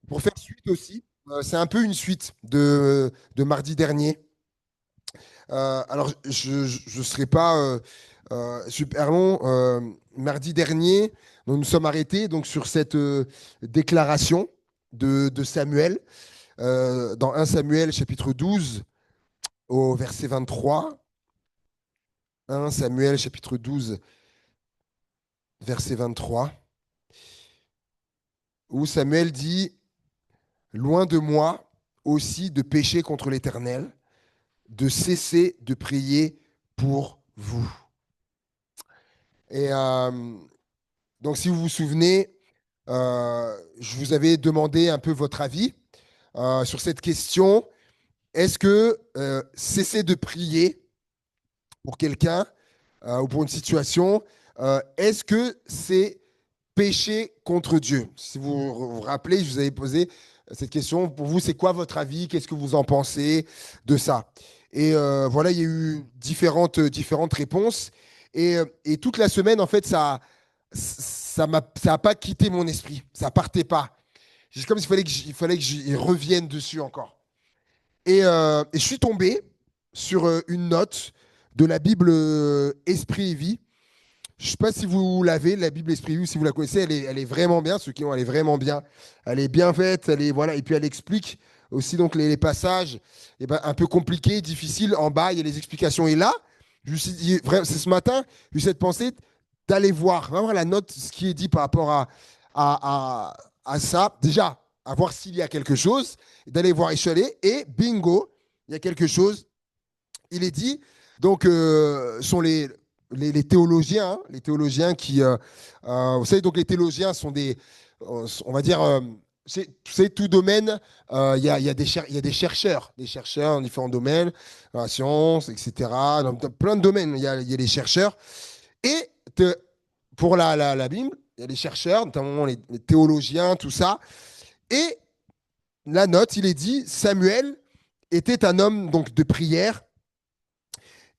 pour faire suite aussi, c'est un peu une suite de mardi dernier. Alors, je ne serai pas super long. Mardi dernier, nous nous sommes arrêtés donc, sur cette déclaration de Samuel, dans 1 Samuel chapitre 12 au verset 23. 1 Samuel chapitre 12, verset 23, où Samuel dit, loin de moi aussi de pécher contre l'Éternel, de cesser de prier pour vous. Et donc, si vous vous souvenez, je vous avais demandé un peu votre avis sur cette question. Est-ce que cesser de prier pour quelqu'un ou pour une situation, est-ce que c'est péché contre Dieu? Si vous vous rappelez, je vous avais posé cette question. Pour vous, c'est quoi votre avis? Qu'est-ce que vous en pensez de ça? Et voilà, il y a eu différentes réponses. Et toute la semaine, en fait, ça a pas quitté mon esprit. Ça partait pas. C'est comme s'il fallait que j'y revienne dessus encore. Et je suis tombé sur une note de la Bible Esprit et Vie. Je ne sais pas si vous l'avez, la Bible Esprit et Vie, si vous la connaissez, elle est vraiment bien. Ceux qui l'ont, elle est vraiment bien. Elle est bien faite, voilà, et puis elle explique aussi donc les passages un peu compliqués, difficiles. En bas, il y a les explications. Et là, je me suis dit, c'est ce matin, j'ai eu cette pensée d'aller voir, vraiment la note, ce qui est dit par rapport à, à ça. Déjà, à voir s'il y a quelque chose, d'aller voir échaler, et bingo, il y a quelque chose. Il est dit, donc, sont les théologiens, hein, les théologiens qui, vous savez, donc les théologiens sont on va dire, c'est tout domaine, il y a des chercheurs dans différents domaines, dans la science, etc., dans plein de domaines, il y a des chercheurs. Et pour la Bible, il y a des chercheurs, notamment les théologiens, tout ça. Et la note, il est dit, Samuel était un homme donc de prière.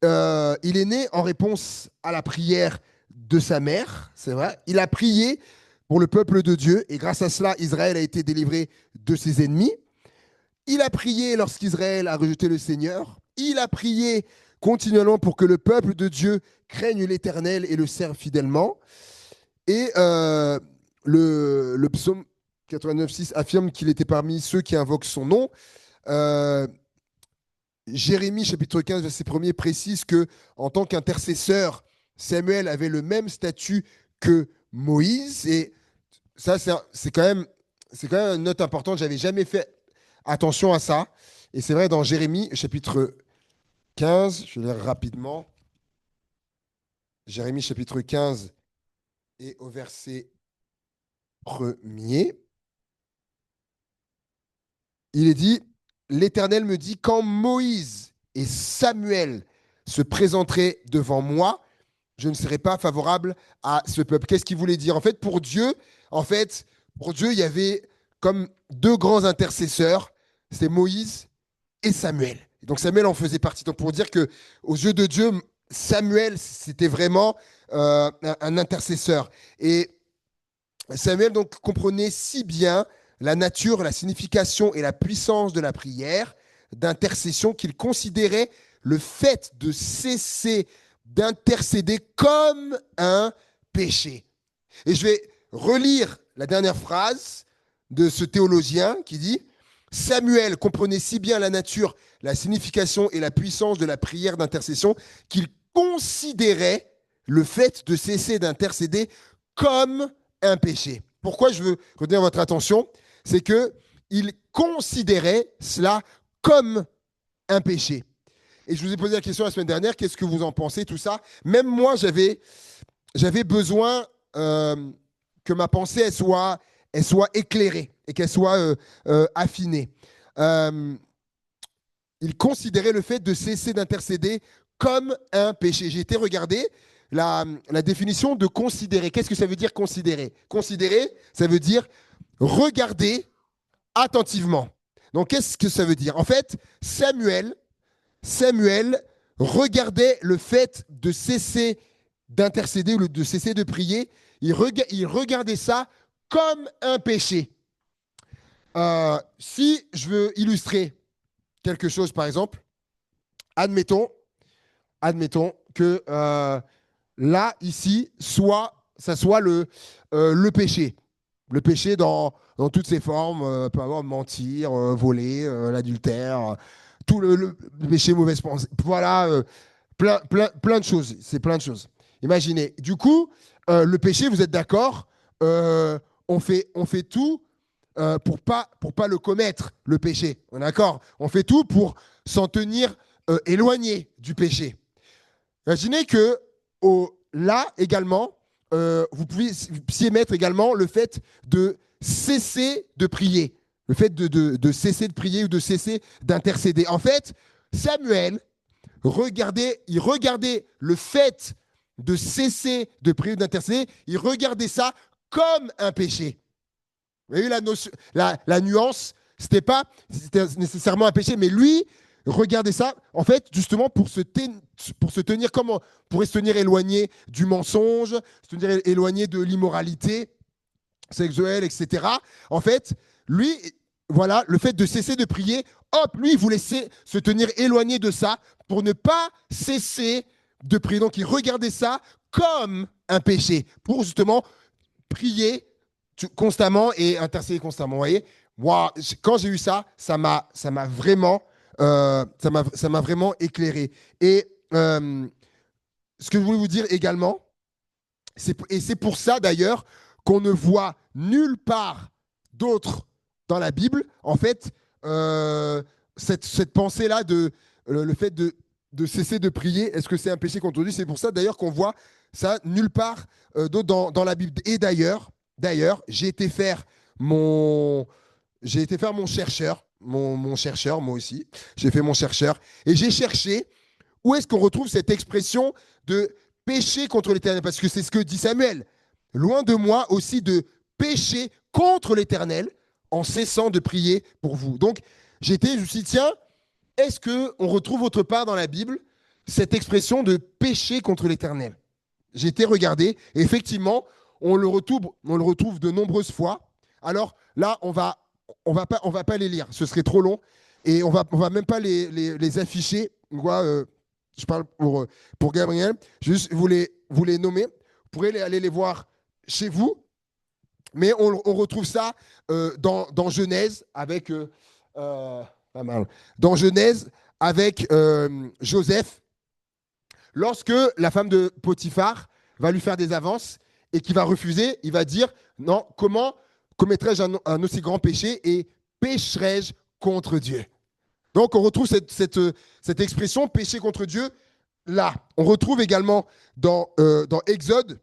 Il est né en réponse à la prière de sa mère, c'est vrai. Il a prié pour le peuple de Dieu et grâce à cela, Israël a été délivré de ses ennemis. Il a prié lorsqu'Israël a rejeté le Seigneur. Il a prié continuellement pour que le peuple de Dieu craigne l'Éternel et le serve fidèlement. Et le psaume 89,6 affirme qu'il était parmi ceux qui invoquent son nom. Euh, Jérémie chapitre 15, verset 1er précise que en tant qu'intercesseur, Samuel avait le même statut que Moïse. Et ça, c'est quand même une note importante. J'avais jamais fait attention à ça. Et c'est vrai, dans Jérémie chapitre 15, je vais lire rapidement. Jérémie chapitre 15 et au verset 1er, il est dit, l'Éternel me dit, quand Moïse et Samuel se présenteraient devant moi, je ne serai pas favorable à ce peuple. Qu'est-ce qu'il voulait dire? En fait, pour Dieu, il y avait comme deux grands intercesseurs, c'était Moïse et Samuel. Et donc Samuel en faisait partie. Donc pour dire que aux yeux de Dieu, Samuel, c'était vraiment un intercesseur. Et Samuel donc comprenait si bien la nature, la signification et la puissance de la prière d'intercession qu'il considérait le fait de cesser d'intercéder comme un péché. Et je vais relire la dernière phrase de ce théologien qui dit Samuel comprenait si bien la nature, la signification et la puissance de la prière d'intercession qu'il considérait le fait de cesser d'intercéder comme un péché. Pourquoi je veux retenir votre attention? C'est que il considérait cela comme un péché. Et je vous ai posé la question la semaine dernière, qu'est-ce que vous en pensez, tout ça? Même moi, j'avais besoin que ma pensée elle soit éclairée et qu'elle soit affinée. Euh, il considérait le fait de cesser d'intercéder comme un péché. J'ai été regarder la définition de considérer. Qu'est-ce que ça veut dire considérer? Considérer, ça veut dire regarder attentivement. Donc, qu'est-ce que ça veut dire? En fait, Samuel regardait le fait de cesser d'intercéder ou de cesser de prier. Il regardait ça comme un péché. Si je veux illustrer quelque chose, par exemple, admettons, admettons que là, ici, ça soit le péché. Le péché dans toutes ses formes, peut avoir mentir, voler, l'adultère, tout le péché, mauvaise pensée. Voilà, plein de choses. C'est plein de choses. Imaginez. Du coup, le péché, vous êtes d'accord, on fait tout pour pas le commettre, le péché. On est d'accord. On fait tout pour s'en tenir éloigné du péché. Imaginez que là également, vous puissiez mettre également le fait de cesser de prier, le fait de cesser de prier ou de cesser d'intercéder. En fait, Samuel, il regardait le fait de cesser de prier ou d'intercéder, il regardait ça comme un péché. Vous voyez la nuance. C'était nécessairement un péché, mais lui, regardez ça, en fait, justement, pour se tenir comment? Pour se tenir éloigné du mensonge, se tenir éloigné de l'immoralité sexuelle, etc. En fait, lui, voilà, le fait de cesser de prier, hop, lui, il voulait se tenir éloigné de ça pour ne pas cesser de prier. Donc, il regardait ça comme un péché, pour justement prier constamment et intercéder constamment. Vous voyez, moi, quand j'ai eu ça, ça m'a vraiment, ça m'a vraiment éclairé. Et ce que je voulais vous dire également, et c'est pour ça d'ailleurs qu'on ne voit nulle part d'autre dans la Bible, en fait, cette pensée-là le fait de cesser de prier, est-ce que c'est un péché contre Dieu? C'est pour ça d'ailleurs qu'on voit ça nulle part d'autre dans la Bible. Et d'ailleurs, j'ai été faire mon chercheur, mon chercheur, moi aussi. J'ai fait mon chercheur et j'ai cherché où est-ce qu'on retrouve cette expression de pécher contre l'Éternel, parce que c'est ce que dit Samuel. Loin de moi aussi de pécher contre l'Éternel en cessant de prier pour vous. Donc, je me suis dit, tiens, est-ce qu'on retrouve autre part dans la Bible cette expression de pécher contre l'Éternel? J'ai été regarder, et effectivement, on le retrouve de nombreuses fois. Alors là, on va pas les lire, ce serait trop long, et on va même pas les afficher. Moi, je parle pour Gabriel, juste vous les nommer. Vous pourrez aller les voir chez vous, mais on retrouve ça dans Genèse avec pas mal. Dans Genèse avec Joseph, lorsque la femme de Potiphar va lui faire des avances et qu'il va refuser, il va dire non, comment commettrais-je un aussi grand péché et pécherais-je contre Dieu? Donc on retrouve cette expression péché contre Dieu là. On retrouve également dans Exode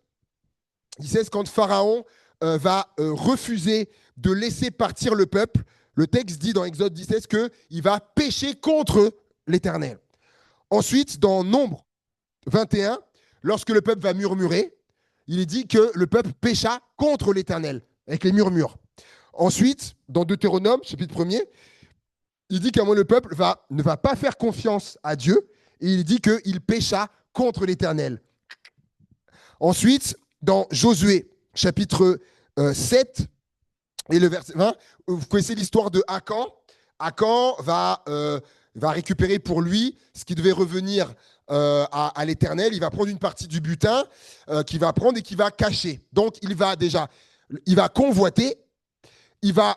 16, quand Pharaon va refuser de laisser partir le peuple. Le texte dit dans Exode 16 qu'il va pécher contre l'Éternel. Ensuite, dans Nombre 21, lorsque le peuple va murmurer, il est dit que le peuple pécha contre l'Éternel, avec les murmures. Ensuite, dans Deutéronome, chapitre 1er, il dit qu'à moi le peuple ne va pas faire confiance à Dieu, et il dit qu'il pécha contre l'Éternel. Ensuite, dans Josué, chapitre 7, et le verset 20, vous connaissez l'histoire de Akan. Akan va récupérer pour lui ce qui devait revenir à l'Éternel. Il va prendre une partie du butin qu'il va prendre et qu'il va cacher. Donc, il va convoiter, il va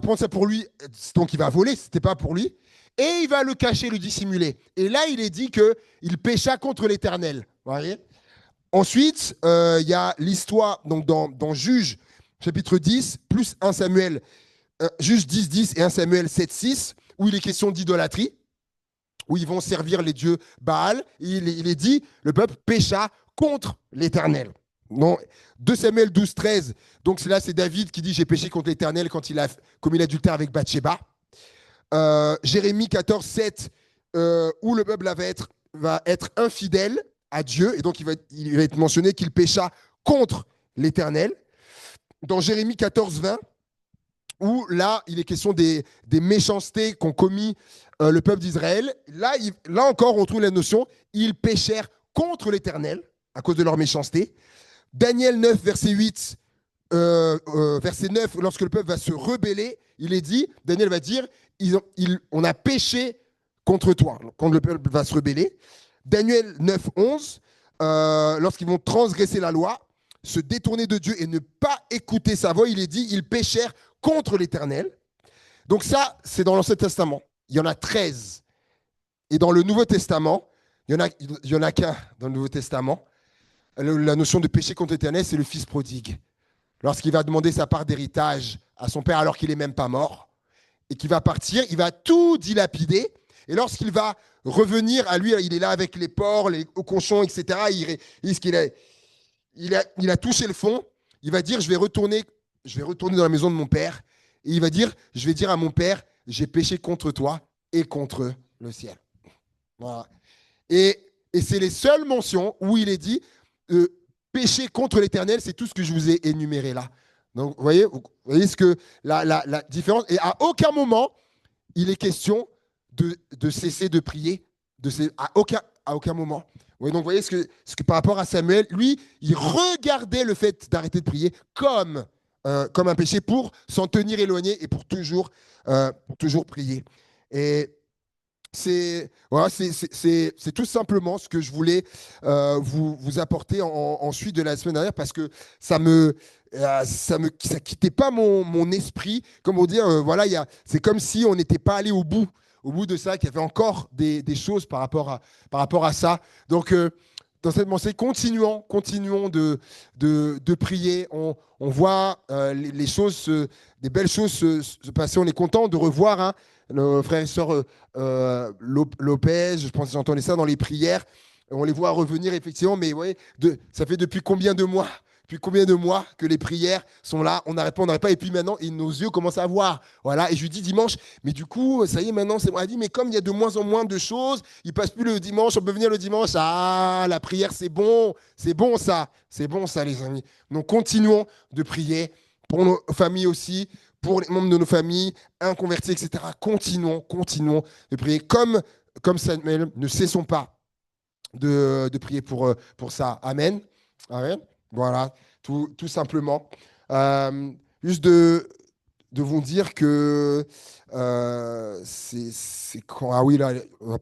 prendre ça pour lui, donc il va voler, ce n'était pas pour lui, et il va le cacher, le dissimuler. Et là, il est dit qu'il pécha contre l'Éternel. Vous voyez ? Ensuite, il y a l'histoire donc dans Juge, chapitre 10, plus 1 Samuel, Juge 10, 10 et 1 Samuel 7, 6, où il est question d'idolâtrie, où ils vont servir les dieux Baal. Et il est dit, le peuple pécha contre l'Éternel. 2 Samuel 12, 13, donc c'est David qui dit « J'ai péché contre l'Éternel » quand il a commis l'adultère avec Bathsheba. Jérémie 14, 7, où le peuple va être infidèle à Dieu, et donc il va être mentionné qu'il pécha contre l'Éternel. Dans Jérémie 14, 20, où là, il est question des méchancetés qu'ont commis le peuple d'Israël. Là encore, on trouve la notion, ils péchèrent contre l'Éternel à cause de leur méchanceté. Daniel 9, verset 8, verset 9, lorsque le peuple va se rebeller, il est dit, Daniel va dire, on a péché contre toi. Quand le peuple va se rebeller. Daniel 9, 11, lorsqu'ils vont transgresser la loi, se détourner de Dieu et ne pas écouter sa voix, il est dit, ils péchèrent contre l'Éternel. Donc ça, c'est dans l'Ancien Testament. Il y en a 13. Et dans le Nouveau Testament, il y en a qu'un dans le Nouveau Testament. La notion de péché contre l'Éternel, c'est le Fils prodigue. Lorsqu'il va demander sa part d'héritage à son père alors qu'il n'est même pas mort, et qu'il va partir, il va tout dilapider. Et lorsqu'il va revenir à lui, il est là avec les porcs, les cochons, etc. Il a touché le fond. Il va dire, je vais retourner dans la maison de mon père. Et il va dire, je vais dire à mon père, j'ai péché contre toi et contre le ciel. Voilà. Et c'est les seules mentions où il est dit, péché contre l'Éternel, c'est tout ce que je vous ai énuméré là. Donc, vous voyez ce que la différence. Et à aucun moment, il est question de cesser de prier. À aucun moment. Oui, donc, vous voyez ce que par rapport à Samuel, lui, il regardait le fait d'arrêter de prier comme un péché pour s'en tenir éloigné et pour toujours prier. Et voilà, c'est tout simplement ce que je voulais vous apporter en suite de la semaine dernière parce que ça quittait pas mon esprit. Comme on dit, voilà, c'est comme si on n'était pas allé au bout de ça, qu'il y avait encore des choses par rapport à ça. Donc, dans cette pensée, continuons de prier. On voit les choses, des belles choses se passer. On est content de revoir nos frères et sœurs Lopez. Je pense que j'entendais ça dans les prières. On les voit revenir effectivement, mais ouais, ça fait depuis combien de mois? Depuis combien de mois que les prières sont là, on n'arrête pas. Et puis maintenant, nos yeux commencent à voir. Voilà. Et je lui dis dimanche, mais du coup, ça y est, maintenant, c'est moi. Elle dit, mais comme il y a de moins en moins de choses, il passe plus le dimanche, on peut venir le dimanche. Ah, la prière, c'est bon ça. C'est bon ça, les amis. Donc, continuons de prier pour nos familles aussi, pour les membres de nos familles, inconvertis, etc. Continuons de prier comme Samuel. Ne cessons pas de prier pour ça. Amen. Amen. Voilà, tout simplement. Euh, juste de vous dire que c'est quand. Ah oui, là,